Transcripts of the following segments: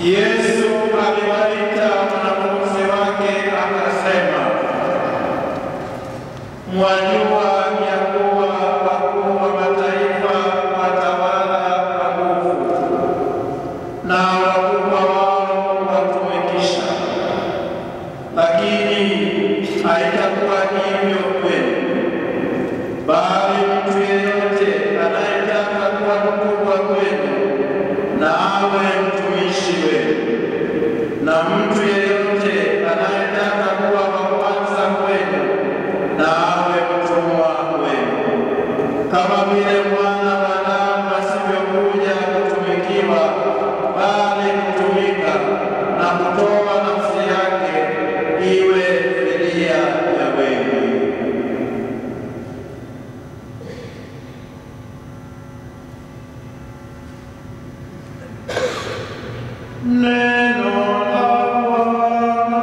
Yesu aliwaita wanafunzi wake akasema, mwajua ya kuwa wakuu wa mataifa watawala kwa nguvu, na wakubwa wao watumikisha. Lakini haitakuwa hivyo kwenu, bali mtu yeyote anayetaka kuwa mkubwa kwenu na awe mtumishi wenu, na mtu yeyote anayetaka kuwa wa kwanza kwenu na awe mtumwa wenu. Kama vile Mwana wa Adamu asivyokuja kutumikiwa, bali kutumika na kutoa nafsi yake iwe fidia ya wengi. Neno la Bwana.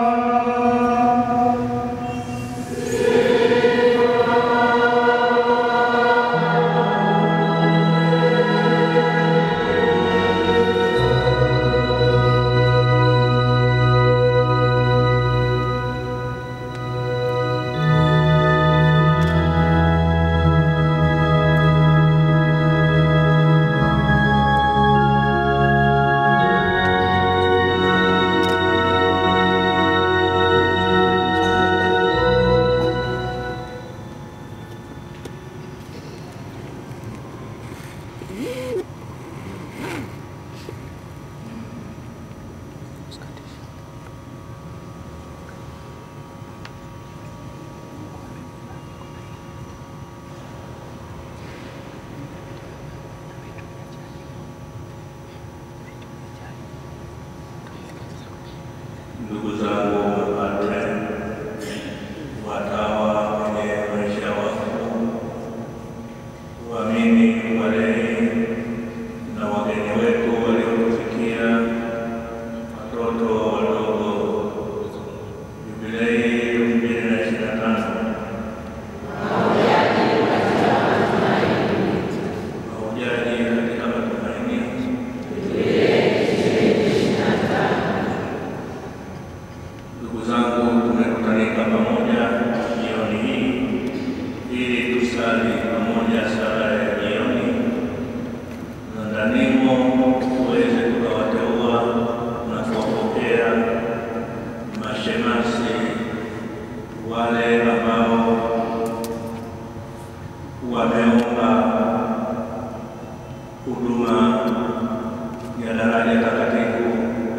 Ndugu zangu mapadre, watawa wenye maisha wakuu, waamini, walei na wageni wetu waliotufikia, watoto wadogo, Jubilei 2025 mahujaji katika matumaini. Ndugu zangu, tumekutanika pamoja jioni hii ili tusali pamoja sala ya jioni, na ndanimo tuweze tukawateua na kuwapokea mashemasi wale ambao wameomba huduma ya daraja takatifu,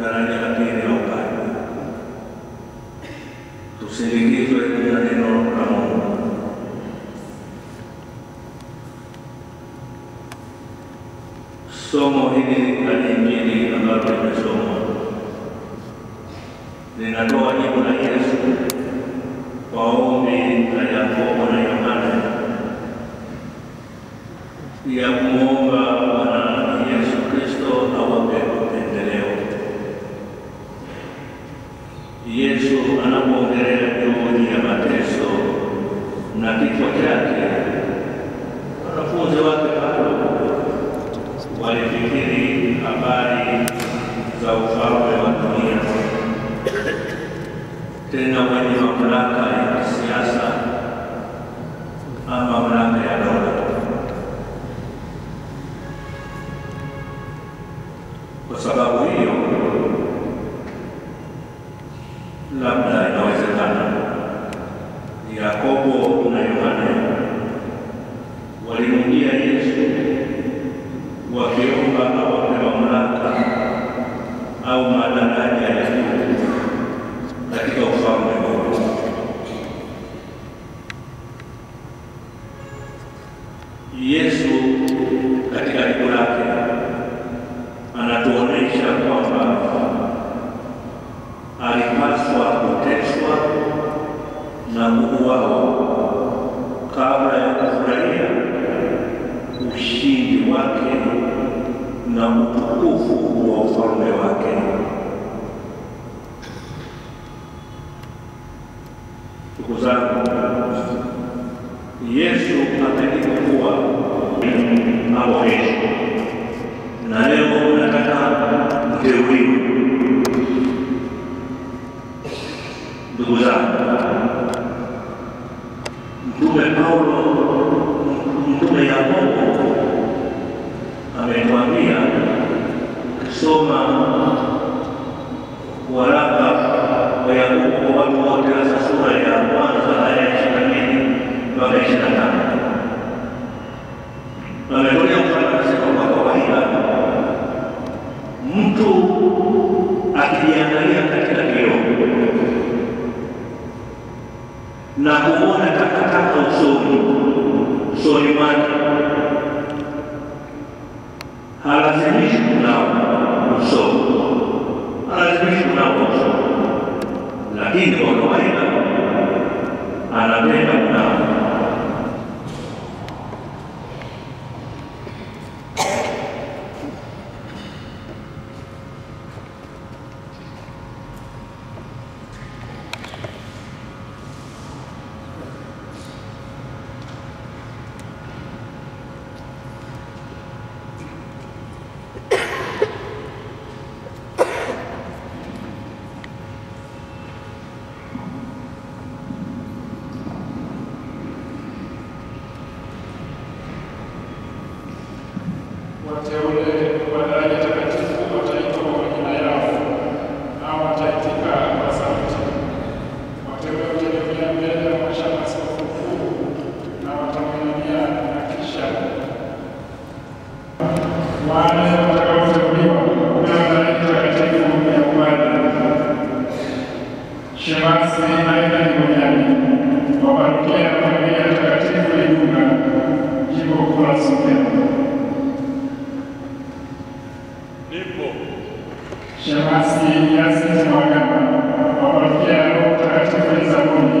daraja la pili la upadre. Tusindikizwe na neno la Mungu. Somo hili la Injili ambalo limesomwa linatoa jibu la Yesu kwa ombi la Yakobo na Yohana ya kumwomba Bwana Yesu Kristo awape upendeleo. Yesu anapoongelea juu ya mateso na kifo chake, wanafunzi wake bado walifikiri habari za ufalme wa dunia, tena wenye mamlaka ya kisiasa ama mamlaka ya dola. Kwa sababu hiyo, labda inawezekana Yakobo na Yohana walimjia Yesu wakiomba awape mamlaka na Mungu wao kabla ya kufurahia ushindi wake na utukufu wa ufalme wake. Ndugu zangu, Yesu atakikuwa hapo kesho, na leo nataka mteuliwe. Ndugu zangu, Mtume Paulo, Mtume Yakobo ametuambia, ukisoma waraka wa Yakobo kwa watu wote, hasa sura ya kwanza aya ya 22 mpaka 25, ametolea mfano akisema, kwa kawaida mtu akijiangalia katika kioo na kuona takataka usoni mwake, halazimishi kunawa uso, lakini kwa kawaida anapenda kunawa. Wateule wa daraja takatifu wataitwa kwa majina yao, nao wataitika kwa sauti. Wateule wataelekea mbele ya mashamba askofu mkuu na watamwinamia, na kisha wale watakaoteuliwa kupewa daraja takatifu ya ubada, shemasi aina Ngonyani wa parokia ya Familia Takatifu Igunga, jimbo kuu la Songea. Shemasi Yasin Mwagama wa parokia ya Roho Mtakatifu Lisaboni,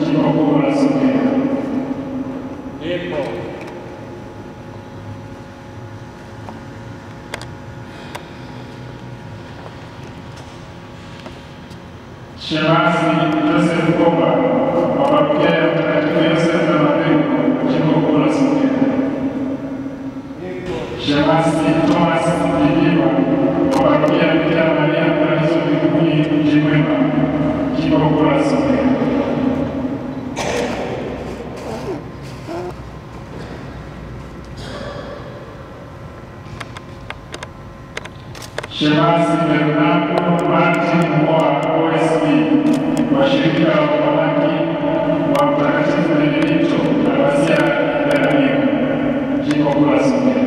jimbo kuu la Songea. Shemasi Joseph Komba wa parokia ya Mtakatifu Yosefu na Mapengo, jimbo kuu la Songea. Shemasi Thomas Mjiliwa wa parokia ya Bikira Maria Paradiso Mbinguni, Mji Mwema, jimbo kuu la Songea. Shemasi Bernardo Martin Moa OSB wa shirika la wamonaki wa Mtakatifu Benedikto Albasia Peramiho, jimbo kuu la Songea.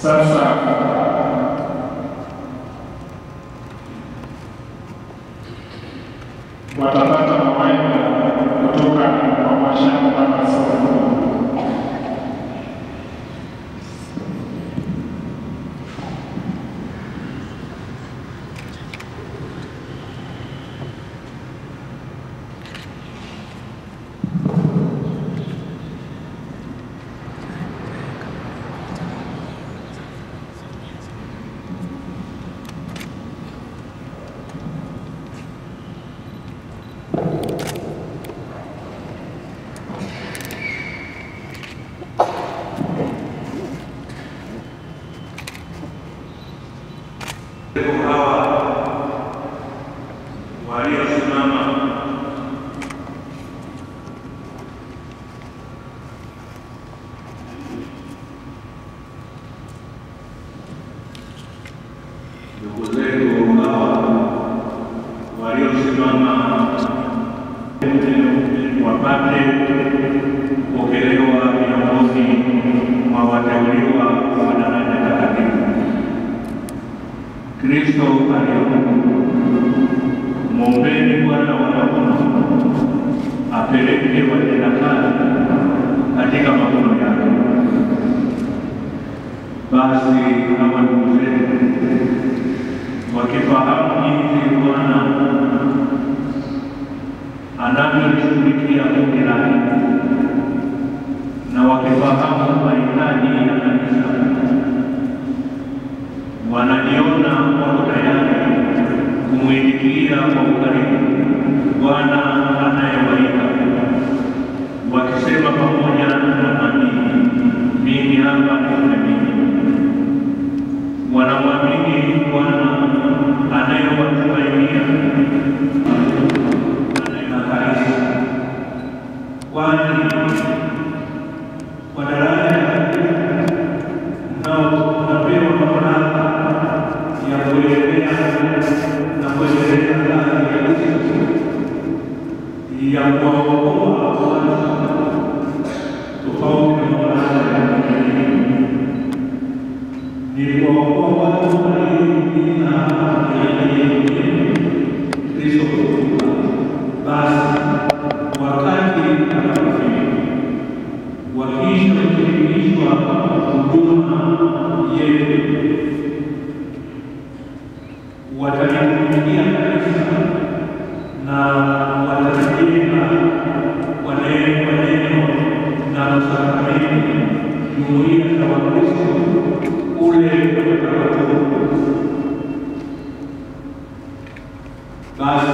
Sasa watapata mawaidha kutoka kwa mashamba na askofu. Hawa waliosimama ndugu zetu hawa waliosimama wapate kupokelewa miongoni mwa wateuliwa wa daraja takatifu. Kristo aliye Mungu Mwombeni Bwana wa mavuno apeleke watendakazi katika mavuno yake. Basi hawa ndugu zetu wakifahamu jinsi Bwana anavyolishughulikia kundi lake na wakifahamu mahitaji ya kanisa, wanajiona wako tayari kumwitikia kwa ukarimu Bwana anayewaita, wakisema pamoja na nabii, mimi hapa nimekuja. Wanamwamini Bwana anayewatumainia na kanisa, kwani kwa daraja nao tunapewa mamlaka ya kuendelea na kuendelea kazi ya Kristo ya kuwaokoa watu tofauti na mamlaka ya dunia. Ni kuwaokoa watu walioingia ya Kristo kufufuka. Basi wakati atakapofika, wakisha kutimilishwa huduma yetu, watalitumikia kanisa na watalijenga kwa neno na sakramenti jumuiya za Wakristo ule utakatifu. Basi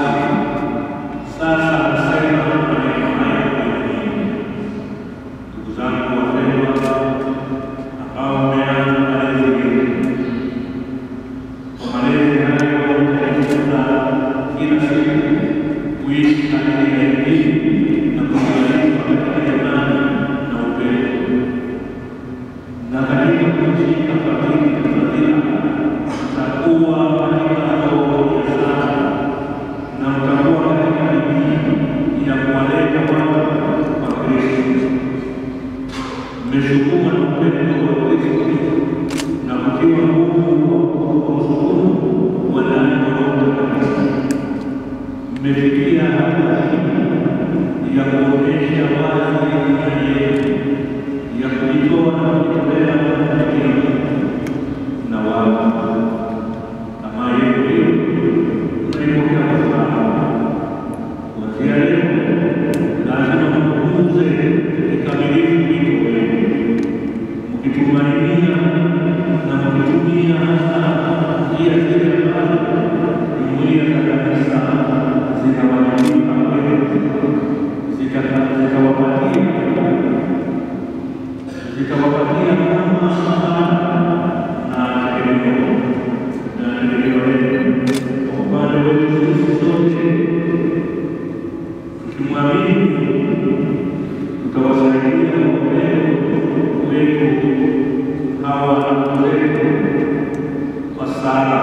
sasa nasema maneno haya ndugu zangu wapendwa, ambao mmeanza malezi kwa malezi hayo mtajifunza kila siku kuishi katika imani na kuimarishwa katika imani na upendo, na katika kushika fadhili na fadhila mtakuwa katika roho ya sala, na mtakuwa katika bidii ya kuwaleta watu kwa Kristo, mmeshukumwa na upendo wa Kristo na kutiwa nguvu kwa msukumo wa ndani ya Roho Mtakatifu. Mmefikia hatua ya kuonyesha wazi imani yetu ya kujitoa na kujitolea kwa na watu. Amani hiyo tunaipokea kwa furaha. Kuanzia leo lazima mkuze kikamilifu wito wenu, mkitumainia na mkitumia hasa njia zile ambazo jumuiya za kanisa zitawajibika kwenu, zitawapatia kama na tegemeo lenu. Kwa upande wetu sisi sote, tukimwamini, tutawasaidia upendo wetu hawa ndugu zetu kwa sala.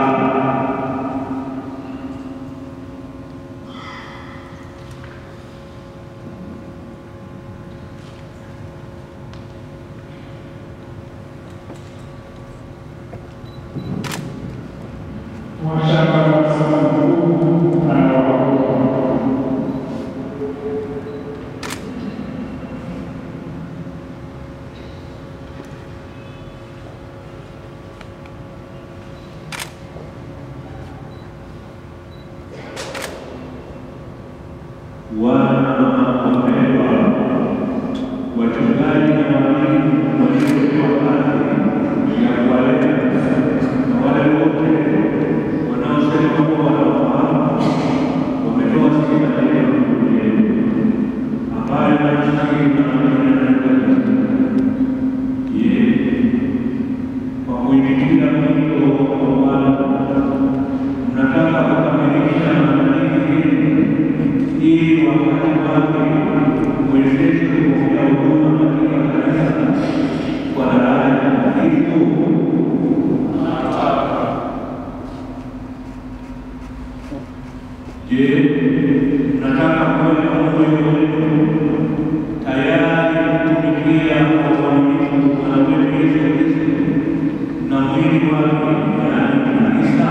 Wapendwa wachungaji na walimu waliopewa kazi ya kuwaleta na wale wote wanaosema kuwa wanafahamu, wametoa sifa ya Mungu ambayo anastahili na kwa kuitikia mwito wa Bwana, mnataka kukamilisha maandalizi ili wakati wake uwezeshe kupokea huduma katika kanisa kwa daraja takatifu. Je, nataka kuona moyo wetu tayari kutumikia kwa uaminifu Bwana wetu Yesu Kristo na mwili wake, yaani kanisa?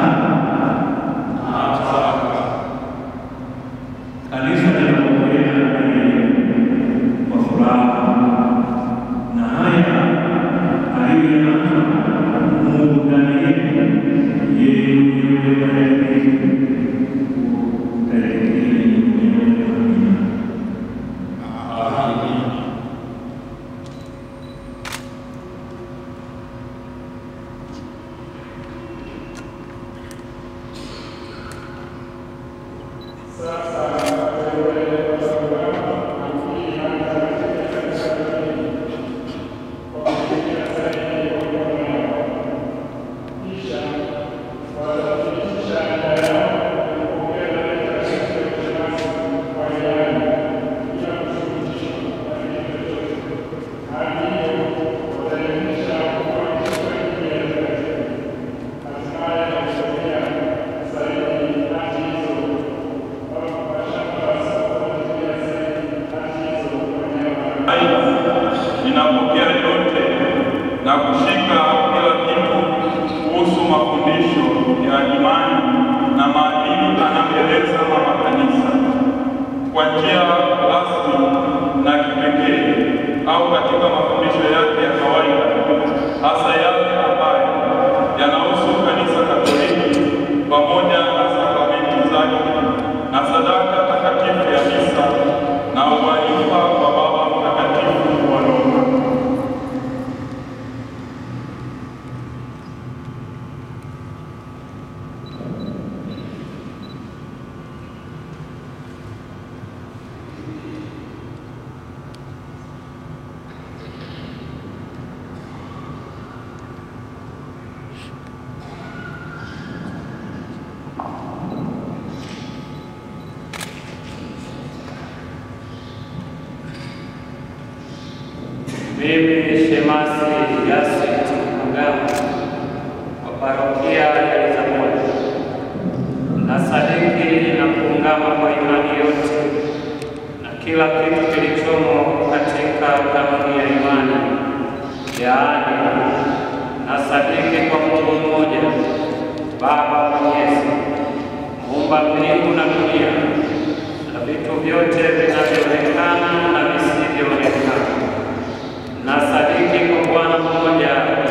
Ninapokea yote na kushika kila kitu kuhusu mafundisho ya imani na maadili anayoeleza Mama Kanisa kwa njia rasmi na kipekee au katika mafundisho yake ya kawaida, hasa yale ambayo yanahusu Kanisa Katoliki pamoja na sakramenti zake na sadaka takatifu ya misa na uwalifa wa Baba Mtakatifu wa Roma. Mimi Shemasi Yasit Mgama wa parokia ya Elizabeth nasadiki na kuungama kwa imani yote na kila kitu kilichomo katika kanuni ya imani, yaani nasadiki kwa Mungu mmoja, Baba Mwenyezi, muumba mbingu na dunia na vitu vyote vinavyoonekana na visivyoonekana. Nasadiki kwa Bwana mmoja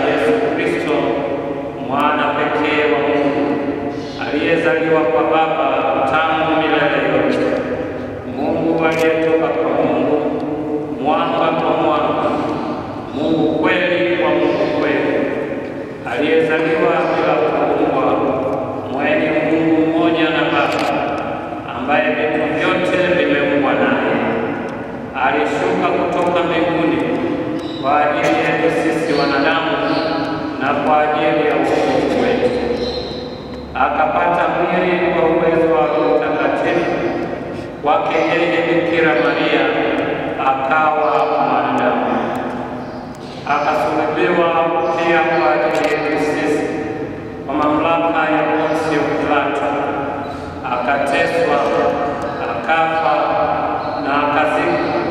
Yesu Kristo, mwana pekee wa Mungu, aliyezaliwa kwa Baba tangu milele yote, Mungu aliyetoka kwa Mungu, mwanga kwa mwanga, Mungu kweli kwa Mungu kweli, aliyezaliwa bila kuumbwa, mwenye Mungu mmoja na Baba, ambaye vitu vyote vimeumbwa naye. Alishuka kutoka mbinguni kwa ajili yetu sisi wanadamu na kwa ajili ya wokovu wetu. Akapata mwili kwa uwezo wa Roho Mtakatifu, kwake yeye Bikira Maria akawa mwanadamu. Akasulubiwa pia kwa ajili yetu sisi kwa mamlaka ya Pontio Pilato, akateswa, akafa na akazikwa.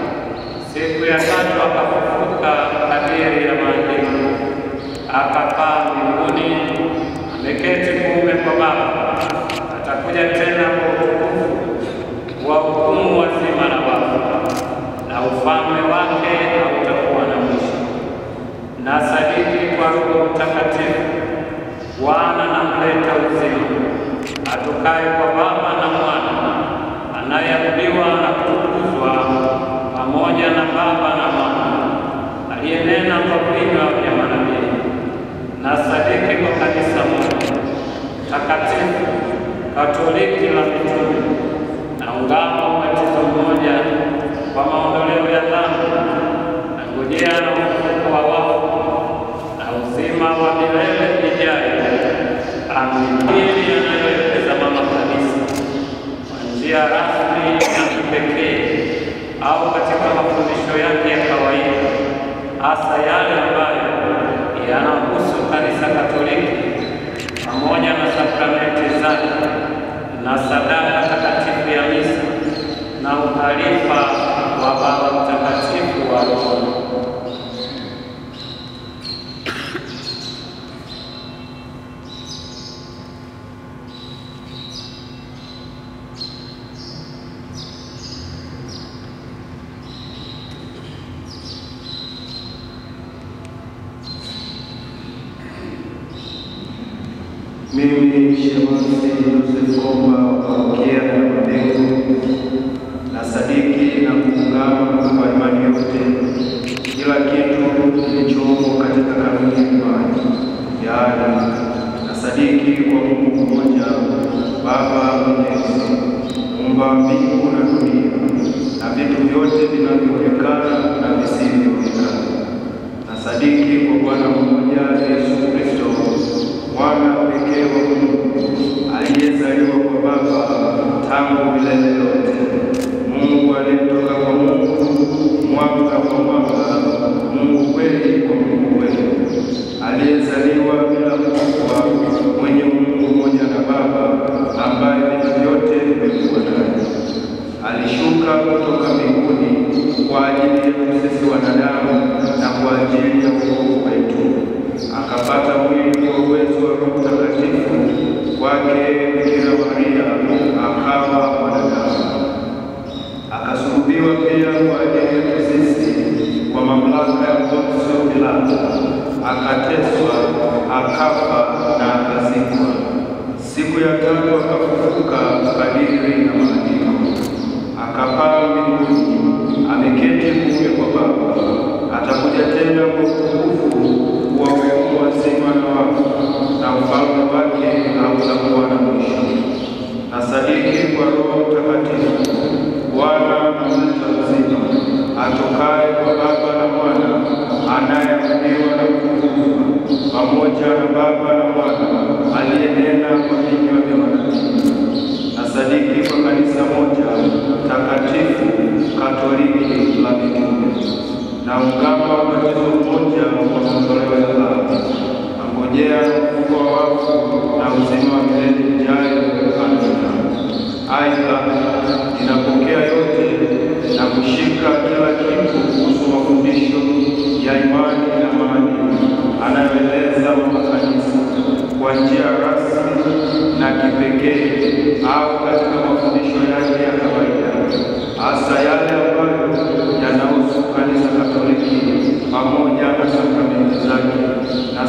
Siku ya tatu akafufuka kadiri ya maandiko, akapaa mbinguni, ameketi kuume kwa Baba. Atakuja tena kwa utukufu kuwahukumu wazima na wafu, na ufalme wake hautakuwa na mwisho. Nasadiki kwa Roho Mtakatifu, Bwana na mleta uzima, atokaye kwa Baba na Mwana, anayeabudiwa na kutukuzwa pamoja na Baba na Mwana, aliyenena kwa vinywa vya manabii. Nasadiki kwa kanisa moja takatifu Katoliki la mitume, na ungamo ubatizo mmoja kwa maondoleo ya dhambi, na ngojea na ufufuko wa wafu na uzima wa milele ijayo. Amini anayoeleza Mama Kanisa kwa njia rasmi na kipekee au katika mafundisho yake ya kawaida, hasa yale ambayo yanahusu Kanisa Katoliki pamoja na sakramenti zake na sadaka takatifu ya misa na uhalifa wa Baba Mtakatifu wa Roma. Mimi Shemasi Joseph Komba wa parokia ya Mabengo nasadiki na kuungama kwa imani yote kila kitu kilichomo katika kanuni ya imani, yaani nasadiki kwa Mungu mmoja, Baba Mwenyezi, muumba muumba mbingu na dunia na vitu vyote vinavyoonekana na visivyoonekana. Nasadiki kwa Bwana mmoja Yesu Kristo, mwana pekee wa Mungu, aliyezaliwa kwa Baba tangu milele yote, Mungu aliyetoka kwa Mungu, mwanga kwa mwanga, Mungu kweli kwa Mungu kweli, aliyezaliwa bila kufa, mwenye Mungu mmoja na Baba, ambaye vitu vyote vimekuwa naye. Alishuka kutoka mbinguni kwa ajili yetu sisi wanadamu na kwa ajili ya wokovu wetu, akapata mwili kwa uwezo wa Roho Mtakatifu, kwake Bikira Maria akawa mwanadamu, akasulubiwa pia kwa ajili yetu sisi kwa mamlaka ya Pontio Pilato, akateswa, akafa na akazikwa. Siku ya tatu akafufuka kadiri na maandiko, akapaa mbinguni, ameketi kuume kwa Baba, atakuja tena kwa utukufu kuwahukumu wazima na wafu, na ufalme wake hautakuwa na mwisho. Nasadiki kwa Roho Mtakatifu, Bwana mleta uzima, atokaye kwa Baba na Mwana, anayeabudiwa na kutukuzwa pamoja na Baba na Mwana, aliyenena kwa vinywa vya manabii. Nasadiki kwa kanisa moja takatifu Katoliki la mitume, na ungama ubatizo mmoja wa maondoleo ya dhambi, nangojea ufufuo wa wafu na uzima wa milele ujayo. Amina. Aidha, ninapokea yote na kushika kila kitu kuhusu mafundisho ya imani na maadili anayoeleza Mama Kanisa kwa njia rasmi na kipekee au katika mafundisho yake ya kawaida, hasa yale ambayo yanahusu Kanisa Katoliki pamoja na sakramenti zake na